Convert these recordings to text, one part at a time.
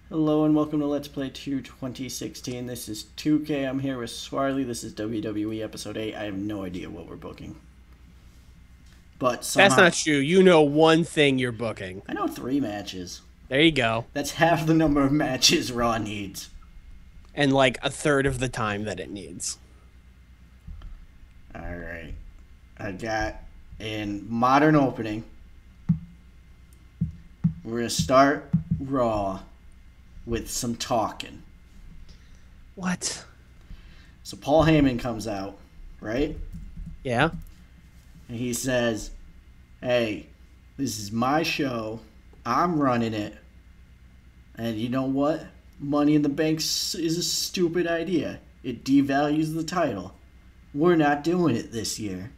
Hello and welcome to Let's Play 2 2016. This is 2K. I'm here with Swarley. This is WWE Episode 8. I have no idea what we're booking. But somehow... That's not true. You know one thing you're booking. I know 3 matches. There you go. That's half the number of matches Raw needs. And like a third of the time that it needs. Alright. I got in modern opening. We're going to start Raw with some talking. What? So Paul Heyman comes out, right? Yeah. And he says, hey, this is my show. I'm running it. And you know what? Money in the Bank is a stupid idea. It devalues the title. We're not doing it this year.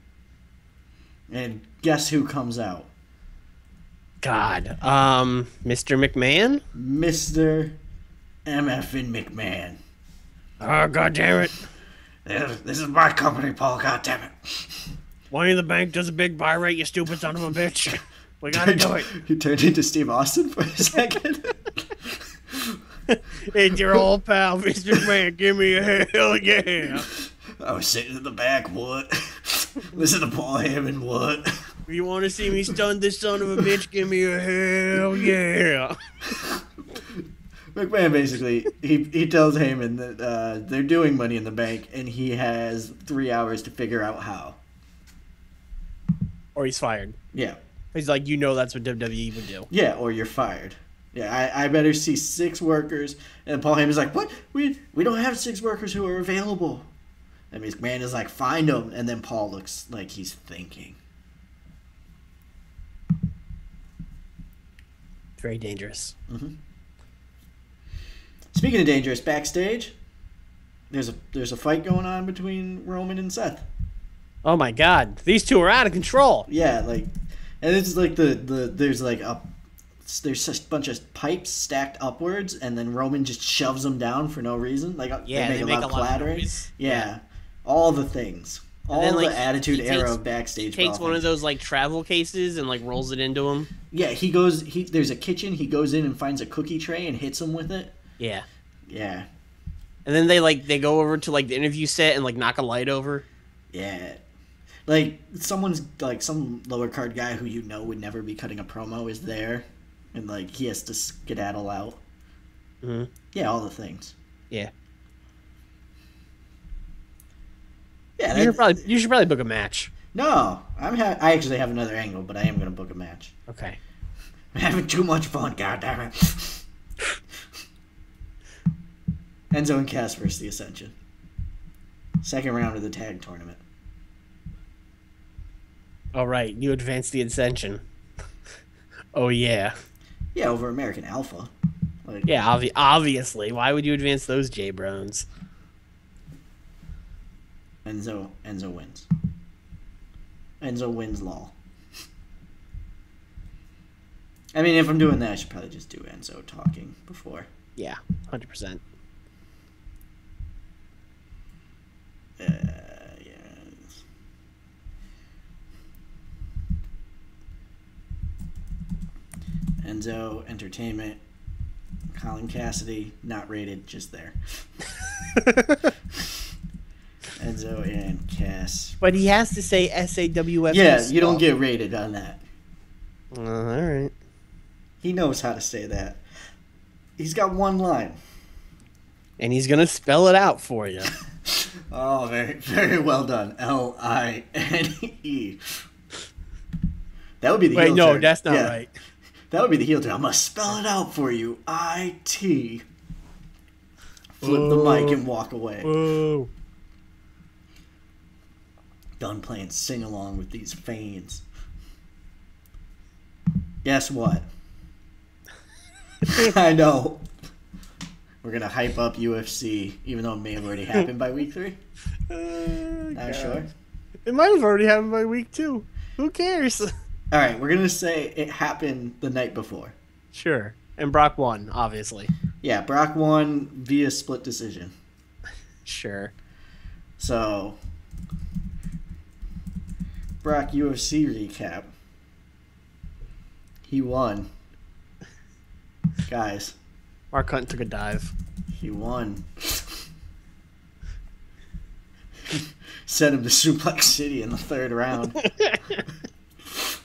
And guess who comes out? God. Mr. McMahon? Mr. MFN McMahon. Oh, God damn it. This is my company, Paul. God damn it. Money in the Bank does a big buy rate, you stupid son of a bitch. We gotta do it. You turned into Steve Austin for a second. It's your old pal, Mr. McMahon. Give me a hell yeah. I was sitting in the back, what? Listen to Paul Heyman, what? You want to see me stun this son of a bitch? Give me a hell yeah. McMahon basically, he tells Heyman that they're doing Money in the Bank, and he has 3 hours to figure out how. Or he's fired. Yeah. He's like, you know that's what WWE would do. Yeah, or you're fired. Yeah, I better see 6 workers. And Paul Heyman's like, what? We don't have 6 workers who are available. And McMahon is like, find them. And then Paul looks like he's thinking. Very dangerous. Mm-hmm. Speaking of dangerous, backstage, there's a fight going on between Roman and Seth. Oh my God, these two are out of control. Yeah, like, and it's like there's like there's a bunch of pipes stacked upwards, and then Roman just shoves them down for no reason. Like, yeah, they make a loud clattering. Yeah, all the things. All then, the like, Attitude Era of backstage. He takes one of those like travel cases and like rolls it into him. Yeah, there's a kitchen. He goes in and finds a cookie tray and hits him with it. Yeah. Yeah. And then they go over to like the interview set and like knock a light over. Yeah. Like someone's like some lower card guy who you know would never be cutting a promo is there, and like he has to skedaddle out. Mm-hmm. Yeah, all the things. Yeah. Yeah, you should probably book a match. No, I actually have another angle, but I am gonna book a match. Okay. I'm having too much fun, goddammit. Enzo and Cass versus the Ascension. Second round of the tag tournament. All right, you advance the Ascension. Oh yeah. Yeah, over American Alpha. Like, yeah, obviously. Why would you advance those J-Browns? Enzo wins. Enzo wins law. I mean, if I'm doing that, I should probably just do Enzo talking before. Yeah, 100%. Yeah. Enzo, Entertainment, Colin Cassidy, not rated, just there. Enzo and Cass. But he has to say SAWF. Yeah, you don't get rated on that. All right. He knows how to say that. He's got one line. And he's going to spell it out for you. Oh, very, very well done. Line. That would be the heel turn. Wait, no, that's not right. That would be the heel turn. I'm going to spell it out for you. IT. Flip the mic and walk away. Whoa. Done playing sing-along with these fans. Guess what? I know. We're going to hype up UFC, even though it may have already happened by week 3. Not sure. It might have already happened by week 2. Who cares? All right, we're going to say it happened the night before. Sure. And Brock won, obviously. Yeah, Brock won via split decision. Sure. So, Brock UFC recap. He won. Guys, Mark Hunt took a dive. He won. Sent him to Suplex City in the 3rd round.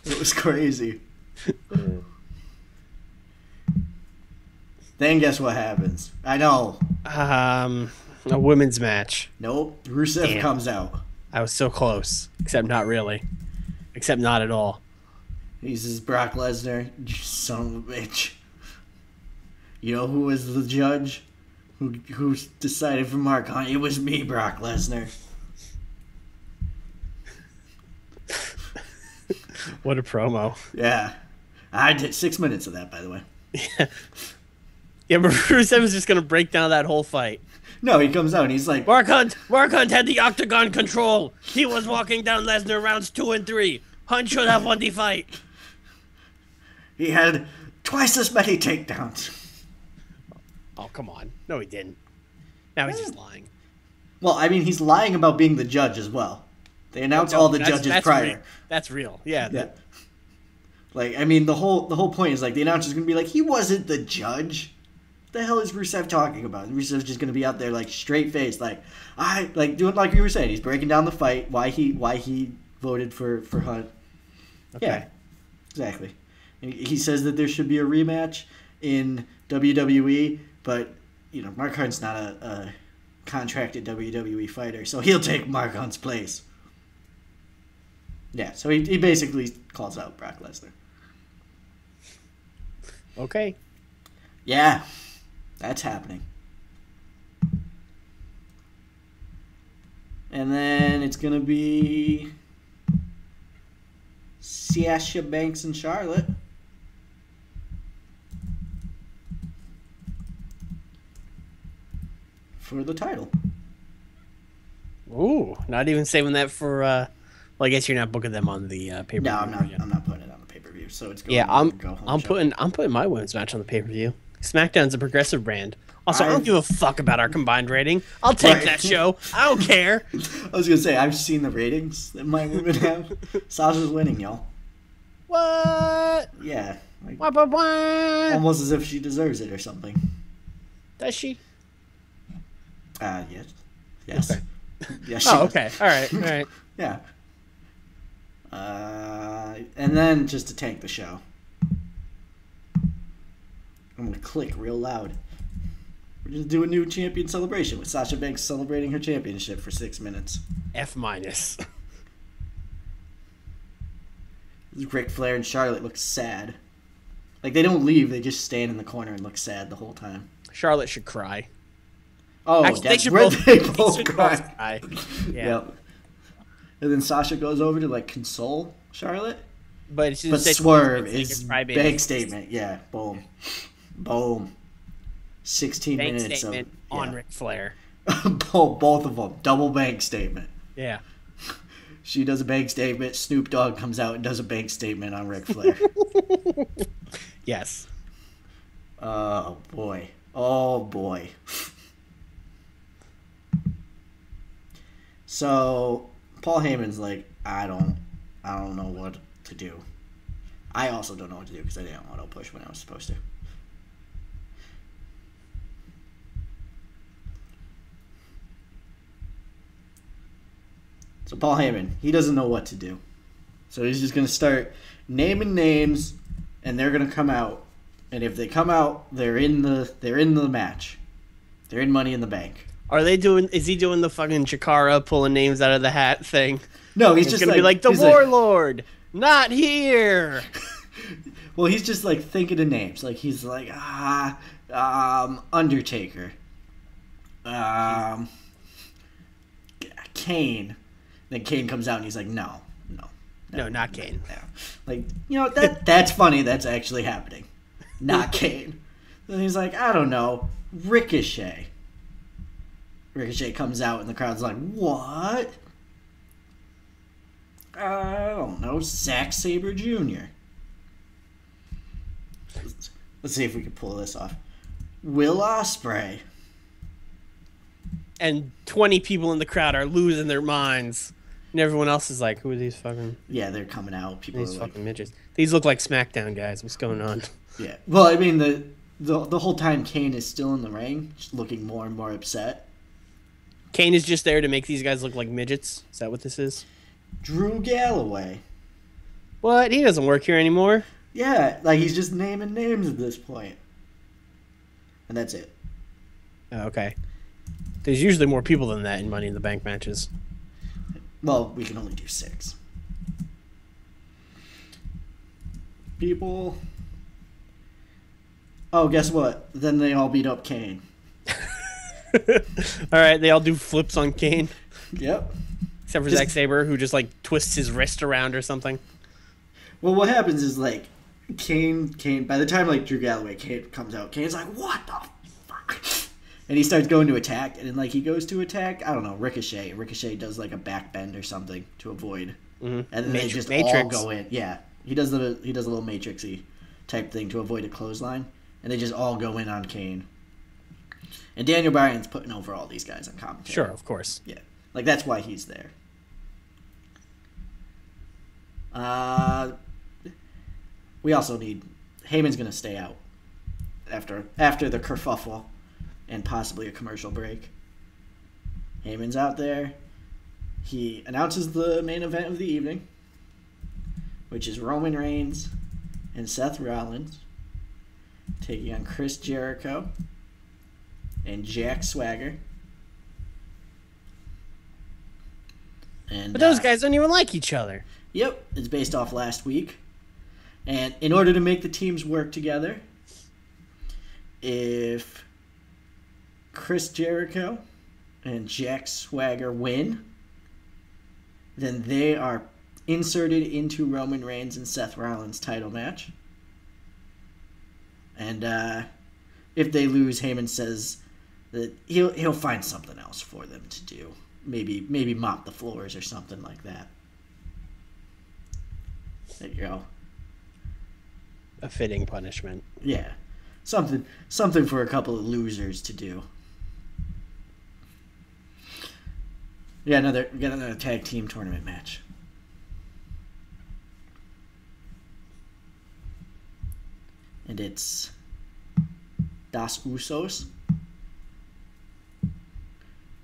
It was crazy. Then guess what happens? I know. A women's match. Nope. Rusev comes out. I was so close, except not really. Except not at all. He says, Brock Lesnar, you son of a bitch. You know who was the judge? Who decided for Mark Hunt? It was me, Brock Lesnar. What a promo. Yeah. I did 6 minutes of that, by the way. Yeah, but Rusev was just going to break down that whole fight. No, he comes out and he's like... Mark Hunt had the octagon control. He was walking down Lesnar rounds 2 and 3. Hunt should have won the fight. He had twice as many takedowns. Oh, come on. No, he didn't. Now he's just lying. Well, I mean, he's lying about being the judge as well. They announced all the judges prior. Real. That's real. Yeah. Yeah. Like, I mean, the whole point is, like, the announcer's going to be like, he wasn't the judge. What the hell is Rusev talking about? Rusev's just going to be out there, like, straight-faced, doing like you were saying. He's breaking down the fight, why he voted for Hunt. Okay. Yeah, exactly. And he says that there should be a rematch in WWE, but, Mark Hunt's not a contracted WWE fighter, so he'll take Mark Hunt's place. Yeah, so he basically calls out Brock Lesnar. Okay. Yeah, that's happening. And then it's going to be Sasha Banks and Charlotte. For the title. Ooh, not even saving that for... Well, I guess you're not booking them on the pay-per-view. No, I'm not putting it on the pay-per-view. So it's going. Yeah, I'm putting my women's match on the pay-per-view. SmackDown's a progressive brand. Also, I don't give a fuck about our combined rating. I'll take that show. I don't care. I was gonna say I've seen the ratings that my women have. Sasha's winning, y'all. What? Yeah. What? Almost as if she deserves it or something. Does she? Yes. Yes. Okay. Yes. Oh, okay. All right. Yeah. And then just to tank the show, I'm gonna click real loud. We're gonna do a new champion celebration with Sasha Banks celebrating her championship for 6 minutes. F-. Ric Flair and Charlotte look sad. Like, they don't leave, they just stand in the corner and look sad the whole time. Charlotte should cry. Oh, actually, that's where they both cry. Yeah. Yep. And then Sasha goes over to, like, console Charlotte. But Swerve is bank statement. Yeah, boom. Boom. 16 bank minutes statement on Ric Flair. Both of them. Double bank statement. Yeah. She does a bank statement. Snoop Dogg comes out and does a bank statement on Ric Flair. Yes. Oh, boy. Oh, boy. So, Paul Heyman's like, I don't know what to do. I also don't know what to do because I didn't auto push when I was supposed to. So Paul Heyman, he doesn't know what to do. So he's just going to start naming names, and they're going to come out. And if they come out, they're in the match. They're in Money in the Bank. Is he doing the fucking Chikara pulling names out of the hat thing? No, he's just going to be like, the Warlord, not here. Well, he's just like thinking of names. Like he's like, Undertaker. Kane. Then Kane comes out and he's like, no, not Kane. No. Like, that's funny. That's actually happening. Not Kane. Then he's like, I don't know, Ricochet. Ricochet comes out and the crowd's like, what? I don't know, Zack Sabre Jr. Let's see if we can pull this off. Will Ospreay. And 20 people in the crowd are losing their minds. And everyone else is like, who are these fucking... Yeah, they're coming out. People these are fucking like... midgets. These look like SmackDown guys. What's going on? Yeah. Well, I mean, the whole time Kane is still in the ring, just looking more and more upset. Kane is just there to make these guys look like midgets. Is that what this is? Drew Galloway. What? He doesn't work here anymore. Yeah, like he's just naming names at this point. And that's it. Oh, okay. There's usually more people than that in Money in the Bank matches. Well, we can only do 6. People. Oh, guess what? Then they all beat up Kane. All right, they all do flips on Kane. Yep. Except for Zack Sabre, who just like twists his wrist around or something. Well, what happens is like Kane. By the time like Drew Galloway comes out, Kane's like, "What the fuck?" And he starts going to attack, and then like he goes to attack. I don't know, Ricochet. Ricochet does like a back bend or something to avoid, and then they just all go in. Yeah, he does a little matrixy type thing to avoid a clothesline, and they just all go in on Kane. And Daniel Bryan's putting over all these guys on commentary. Sure, of course. Yeah, like that's why he's there. We also need Heyman's gonna stay out after the kerfuffle and possibly a commercial break. Heyman's out there. He announces the main event of the evening, which is Roman Reigns and Seth Rollins taking on Chris Jericho and Jack Swagger. And But those guys don't even like each other. Yep, it's based off last week. And in order to make the teams work together, if Chris Jericho and Jack Swagger win, then they are inserted into Roman Reigns and Seth Rollins' title match. And if they lose, Heyman says that he'll find something else for them to do. Maybe mop the floors or something like that. There you go. A fitting punishment. Yeah. Something for a couple of losers to do. We got another tag team tournament match. And it's Das Usos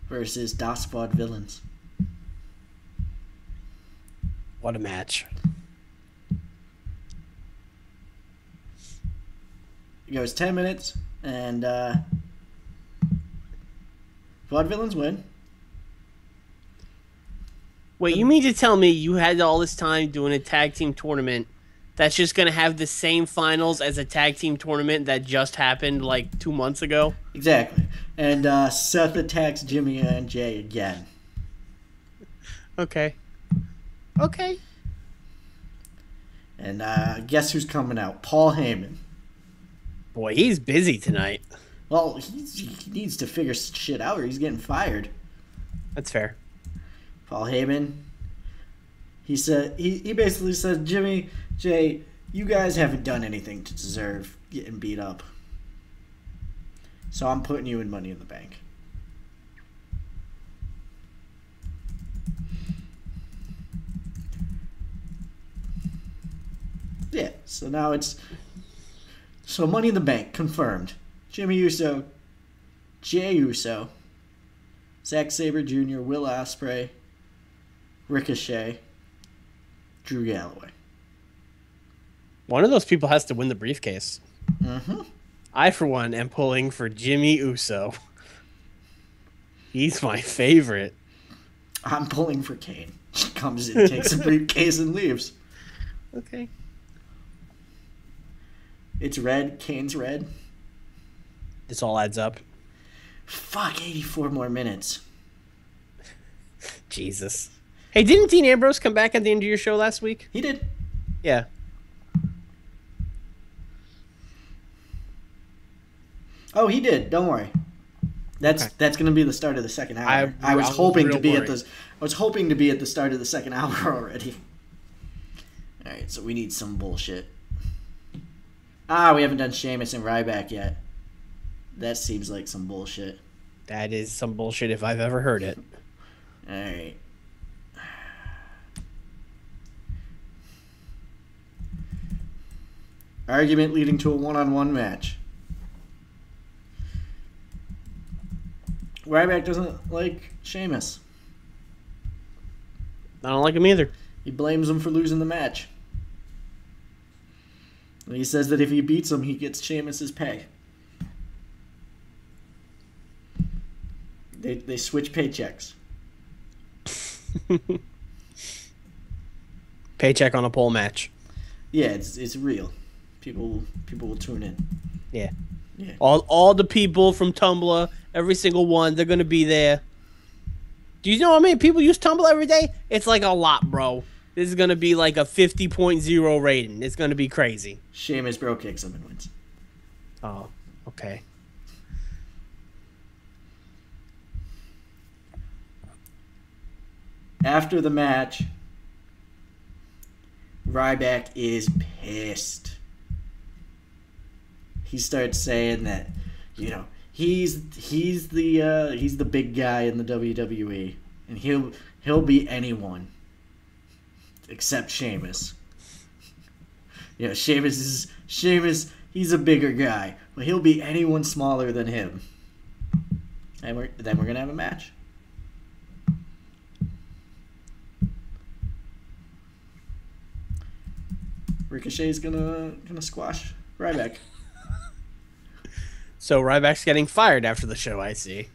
versus Das Vaudevillains. What a match. It goes 10 minutes, and Vaudevillains win. Wait, you mean to tell me you had all this time doing a tag team tournament that's just going to have the same finals as a tag team tournament that just happened like 2 months ago? Exactly. And Seth attacks Jimmy and Jay again. Okay. And guess who's coming out? Paul Heyman. Boy, he's busy tonight. Well, he needs to figure shit out or he's getting fired. That's fair. Paul Heyman. He basically said, Jimmy, Jay, you guys haven't done anything to deserve getting beat up. So I'm putting you in Money in the Bank. Yeah, so now So Money in the Bank, confirmed. Jimmy Uso, Jey Uso, Zack Sabre Jr., Will Ospreay, Ricochet, Drew Galloway. One of those people has to win the briefcase. Mm-hmm. I, for one, am pulling for Jimmy Uso. He's my favorite. I'm pulling for Kane. He comes in, takes a briefcase, and leaves. Okay. It's red. Kane's red. This all adds up. Fuck, 84 more minutes. Jesus. Hey, didn't Dean Ambrose come back at the end of your show last week? He did. Yeah. Oh, he did. Don't worry. That's going to be the start of the second hour. I was hoping to be at the start of the second hour already. All right, so we need some bullshit. We haven't done Sheamus and Ryback yet. That seems like some bullshit. That is some bullshit if I've ever heard it. All right. Argument leading to a one-on-one match. Ryback doesn't like Sheamus. I don't like him either. He blames him for losing the match. And he says that if he beats him, he gets Sheamus's pay. They switch paychecks. Paycheck on a pole match. Yeah, it's real. People will tune in. Yeah. Yeah. All the people from Tumblr, every single one, they're gonna be there. Do you know how many people use Tumblr every day? It's like a lot, bro. This is gonna be like a 50.0 rating. It's gonna be crazy. Sheamus bro kicks him and wins. Oh, okay. After the match, Ryback is pissed. He starts saying that, he's the big guy in the WWE, and he'll beat anyone except Sheamus. Sheamus, he's a bigger guy, but he'll beat anyone smaller than him. And then we're gonna have a match. Ricochet's gonna squash Ryback. So Ryback's getting fired after the show, I see.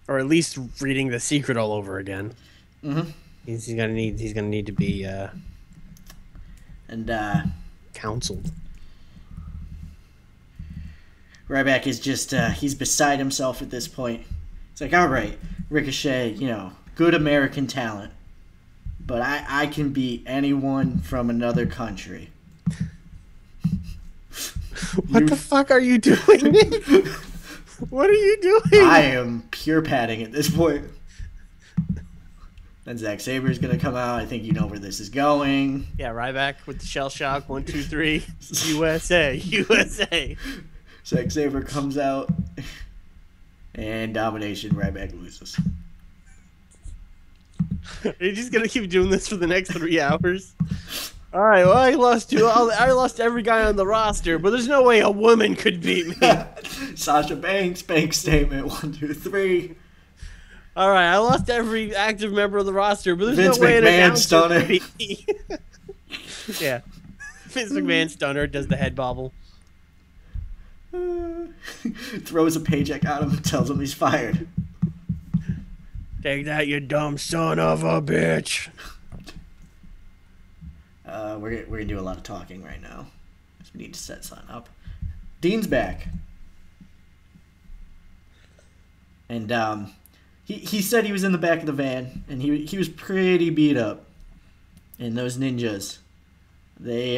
Or at least reading The Secret all over again. Mm-hmm. He's gonna need to be counseled. Ryback is just he's beside himself at this point. It's like, all right, Ricochet, good American talent, but I can beat anyone from another country. What the fuck are you doing, Nick? What are you doing? I am pure padding at this point. Then Zack Saber's gonna come out. I think you know where this is going. Yeah, Ryback with the shell shock. 1, 2, 3. USA, USA. Zack Saber comes out, and domination. Ryback loses. Are you just gonna keep doing this for the next 3 hours? All right. Well, I lost every guy on the roster, but there's no way a woman could beat me. Sasha Banks, bank statement. 1, 2, 3. All right. I lost every active member of the roster, but there's Vince no way an McMahon announcer stunner. could beat me. Yeah. Vince McMahon stunner does the head bobble. Throws a paycheck at him and tells him he's fired. Take that, you dumb son of a bitch. We're gonna do a lot of talking right now, because we need to set something up. Dean's back, and he said he was in the back of the van, and he was pretty beat up. And those ninjas, they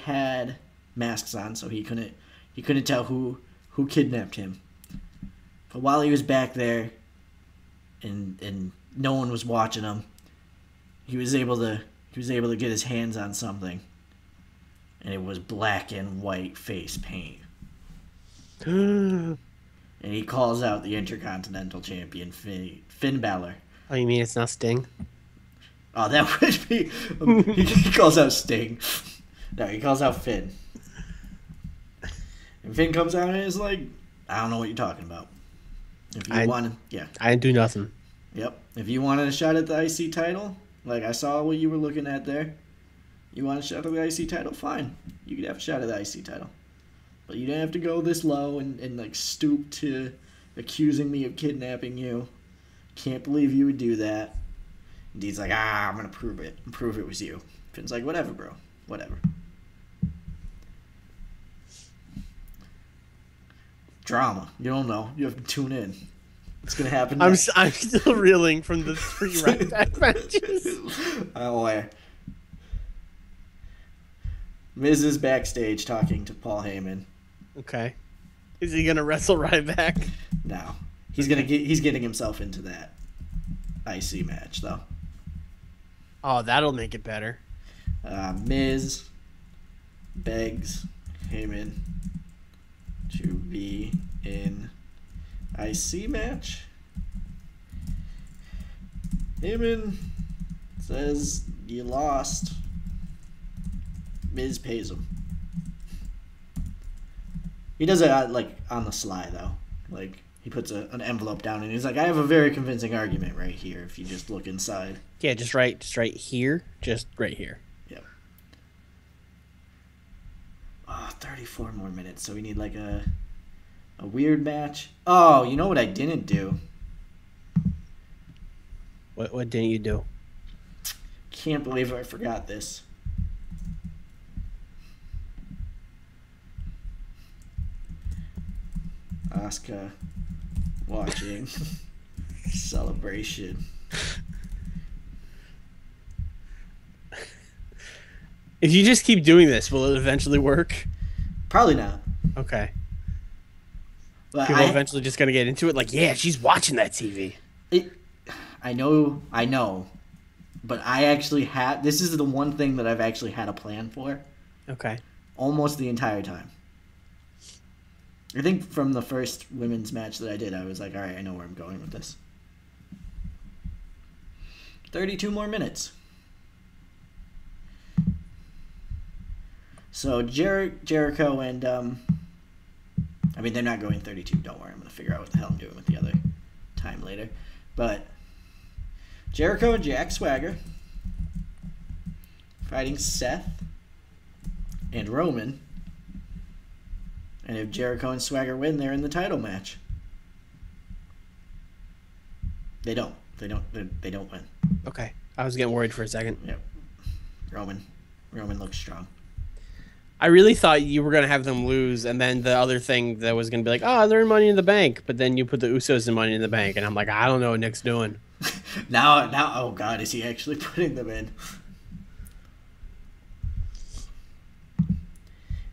had masks on, so he couldn't tell who kidnapped him. But while he was back there, and no one was watching him, he was able to get his hands on something, and it was black and white face paint. And he calls out the Intercontinental Champion Finn Balor. Oh, you mean it's not Sting? Oh, that would be. He calls out Sting. No, he calls out Finn. And Finn comes out and is like, I don't know what you're talking about. If you wanted, yeah. I didn't do nothing. Yep. If you wanted a shot at the IC title, like I saw what you were looking at there, you want a shot at the IC title, fine. You could have a shot at the IC title. But you didn't have to go this low and like stoop to accusing me of kidnapping you. Can't believe you would do that. And Dean's like, I'm going to prove it. Prove it was you. Finn's like, whatever, bro. Whatever. Drama. You don't know. You have to tune in. It's going to happen next. I'm still reeling from the 3 Ryback matches. Oh, yeah. Miz is backstage talking to Paul Heyman. Okay. Is he going to wrestle Ryback? No. He's getting himself into that IC match, though. Oh, that'll make it better. Miz begs Heyman to be in IC match. Heyman says you lost. Miz pays him. He does it like on the sly though. Like he puts an envelope down and he's like, "I have a very convincing argument right here. If you just look inside." Yeah, just right here, just right here. Yep. Oh, 34 more minutes. So we need like a weird match. Oh, you know what I didn't do? What didn't you do? Can't believe I forgot this. Asuka watching Celebration. If you just keep doing this, will it eventually work? Probably not. Okay. But People are eventually just gonna get into it. Like, yeah, she's watching that TV. I know. But I actually had... This is the one thing that I've actually had a plan for. Okay. Almost the entire time. I think from the first women's match that I did, I was like, all right, I know where I'm going with this. 32 more minutes. So Jericho and... I mean, they're not going 32. Don't worry. I'm going to figure out what the hell I'm doing with the other time later. But Jericho and Jack Swagger fighting Seth and Roman. And if Jericho and Swagger win, they're in the title match. They don't. They don't win. Okay. I was getting worried for a second. Yep. Roman looks strong. I really thought you were going to have them lose, and then the other thing that was going to be like, oh, they're in Money in the Bank, but then you put the Usos in Money in the Bank, and I'm like, I don't know what Nick's doing. now, oh God, is he actually putting them in?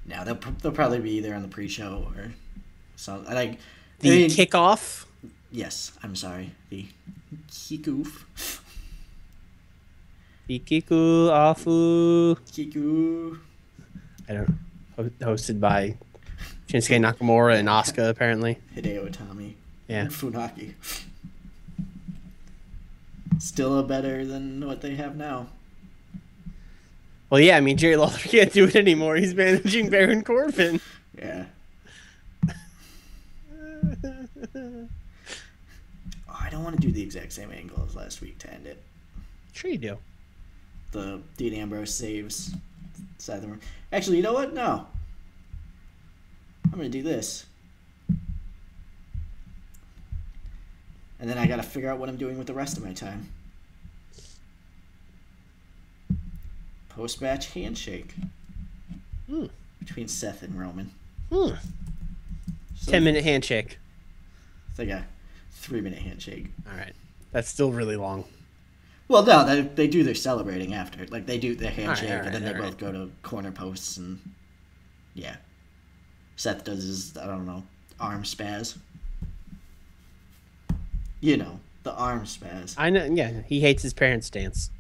Now they'll probably be either on the pre-show or something. Like the kickoff. Yes, I'm sorry. The kickoff. The kickoff. Kiku. I don't. Hosted by Shinsuke Nakamura and Asuka, apparently. Hideo Itami. Yeah. And Funaki. Still better than what they have now. Well, yeah, I mean, Jerry Lawler can't do it anymore. He's managing Baron Corbin. Yeah. I don't want to do the exact same angle as last week to end it. Sure you do. The Dean Ambrose saves Seth. Actually, you know what? No. I'm going to do this. And then I got to figure out what I'm doing with the rest of my time. Post-match handshake between Seth and Roman. So 10-minute handshake. It's like a 3-minute handshake. All right. That's still really long. Well, no, they do their celebrating after. Like, they do their handshake, all right, and then they both go to corner posts, and yeah. Seth does his, I don't know, arm spaz. You know, the arm spaz. I know, yeah. He hates his parents' dance.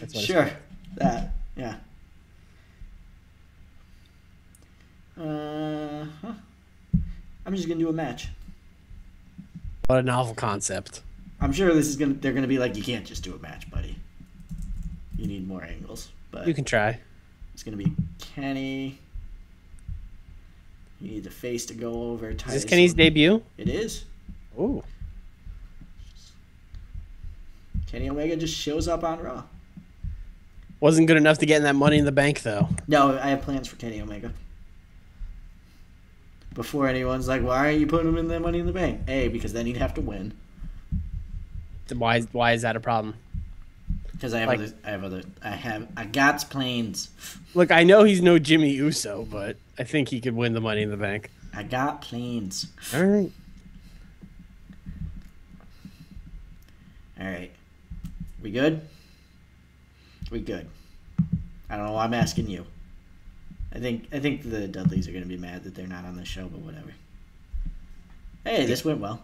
Sure. That, yeah. I'm just gonna do a match. What a novel concept. I'm sure they're gonna be like, you can't just do a match, buddy. You need more angles. But You can try. it's gonna be Kenny. You need the face to go over. Is this Kenny's debut? It is. Ooh. Kenny Omega just shows up on Raw. Wasn't good enough to get in that Money in the Bank, though. No, I have plans for Kenny Omega. Before anyone's like, why aren't you putting him in the Money in the Bank? A, because then he'd have to win. Why is that a problem? Because I got plans. Look, I know he's no Jimmy Uso, but I think he could win the Money in the Bank. I got plans. All right. All right. We good? We good. I don't know why I'm asking you. I think the Dudleys are going to be mad that they're not on the show, but whatever. Hey, this went well.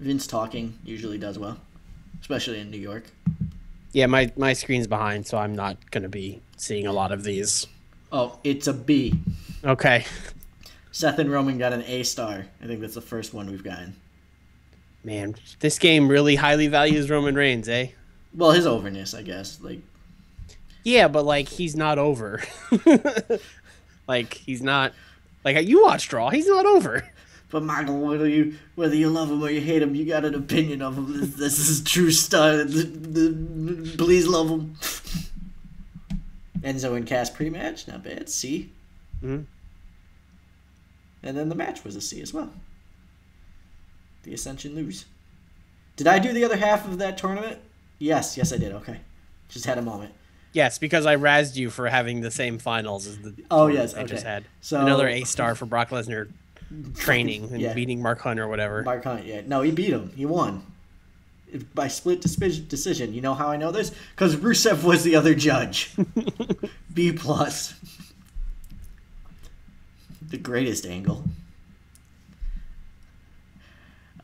Vince talking usually does well, especially in New York. Yeah, my screen's behind, so I'm not going to be seeing a lot of these. Oh, it's a B. Okay. Seth and Roman got an A star. I think that's the first one we've gotten. Man, this game really highly values Roman Reigns, eh? Well, his overness, I guess. Like, Yeah, but like he's not over. Like he's not. Like you watch Raw, he's not over. But Michael, whether you love him or you hate him, you got an opinion of him. This is true stuff. Please love him. Enzo and Cass pre-match, not bad. C. Mm-hmm. And then the match was a C as well. The Ascension lose. Did I do the other half of that tournament? Yes, I did. Okay, just had a moment. Yes, because I razzed you for having the same finals as the yes, I just had. So another A-star for Brock Lesnar training and beating Mark Hunt or whatever. Mark Hunt, yeah. No, he beat him. He won. By split decision. You know how I know this? Because Rusev was the other judge. B+. The greatest angle.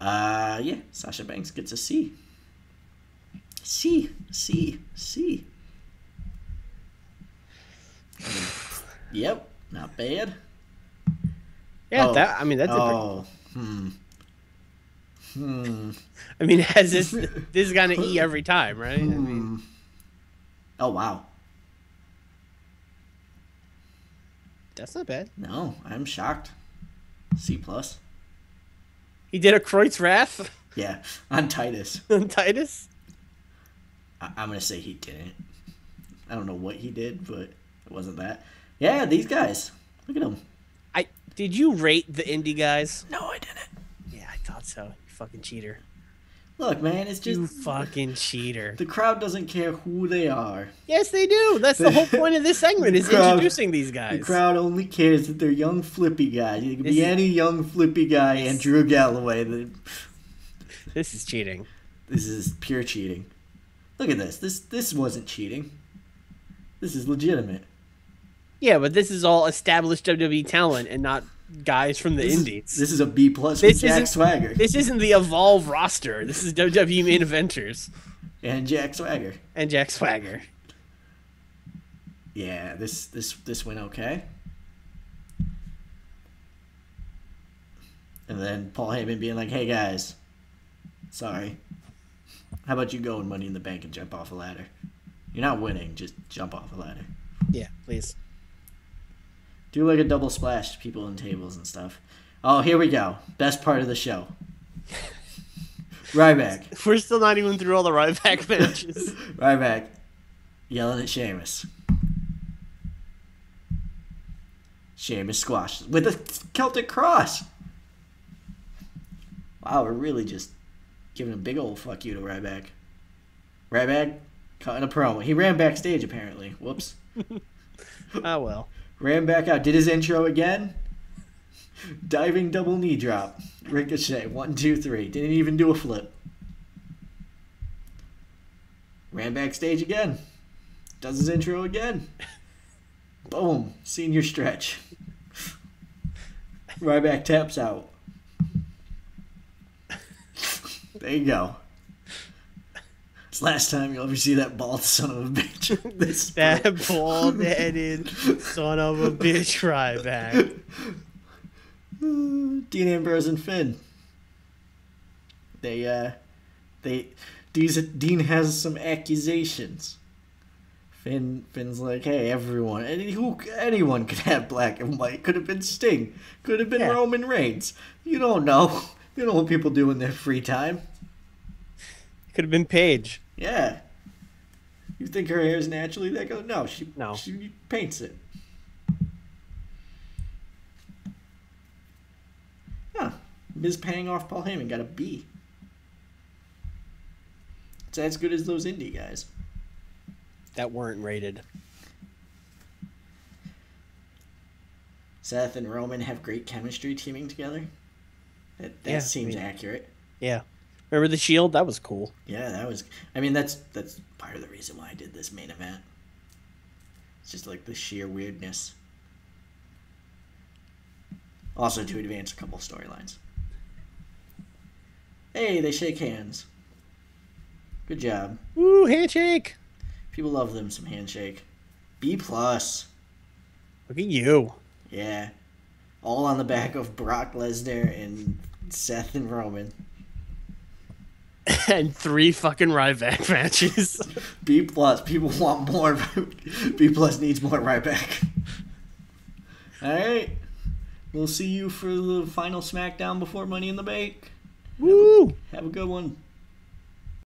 Yeah, Sasha Banks gets a C. C. Yep, not bad. Yeah, that's a I mean, has this is gonna E every time, right? I mean, oh wow. That's not bad. No, I'm shocked. C+. He did a Kreutz Wrath Yeah, on Titus. on Titus. I'm gonna say he didn't. I don't know what he did, but it wasn't that. Yeah, these guys. Look at them. Did you rate the indie guys? No, I didn't. Yeah, I thought so. You fucking cheater. Look, man, it's just You fucking cheater. the crowd doesn't care who they are. Yes, they do. That's the whole point of this segment is introducing these guys. The crowd only cares that they're young flippy guys. You can be any young flippy guy and Drew Galloway. This is cheating. This is pure cheating. Look at this. This wasn't cheating. This is legitimate. Yeah, but this is all established WWE talent and not guys from the indies. This is a B+ with Jack Swagger. This isn't the Evolve roster. This is WWE main eventers. And Jack Swagger. And Jack Swagger. Yeah, this went okay. And then Paul Heyman being like, hey guys, sorry. How about you go and Money in the Bank and jump off a ladder? You're not winning, just jump off a ladder. Yeah, please. Do like a double splash to people and tables and stuff. Oh, here we go. Best part of the show. Ryback. We're still not even through all the Ryback matches. Ryback yelling at Sheamus. Sheamus squashed with a Celtic cross. Wow, we're really just giving a big old fuck you to Ryback. Ryback cutting a promo. He ran backstage apparently. Whoops. Oh well. Ran back out. Did his intro again. Diving double knee drop. Ricochet. 1, 2, 3. Didn't even do a flip. Ran backstage again. Does his intro again. Boom. Senior stretch. Ryback taps out. There you go. It's last time you'll ever see that bald son of a bitch. That bald-headed son of a bitch Ryback. Dean Ambrose and Finn. Dean has some accusations. Finn's like, hey, anyone could have black and white. Could have been Sting. Could have been Roman Reigns. You don't know. You know what people do in their free time. Could have been Paige. Yeah. You think her hair is naturally that good? No, she paints it. Huh. Miz paying off Paul Heyman got a B. It's as good as those indie guys. That weren't rated. Seth and Roman have great chemistry teaming together. That seems accurate. Yeah. Remember the Shield? That was cool. Yeah, that was... I mean, that's part of the reason why I did this main event. It's just like the sheer weirdness. Also to advance a couple storylines. Hey, they shake hands. Good job. Woo, handshake! People love them some handshake. B+. Look at you. Yeah. All on the back of Brock Lesnar and Seth and Roman. And 3 fucking Ryback matches. B plus. People want more. B plus needs more Ryback. All right. We'll see you for the final SmackDown before Money in the Bank. Woo! Have a good one.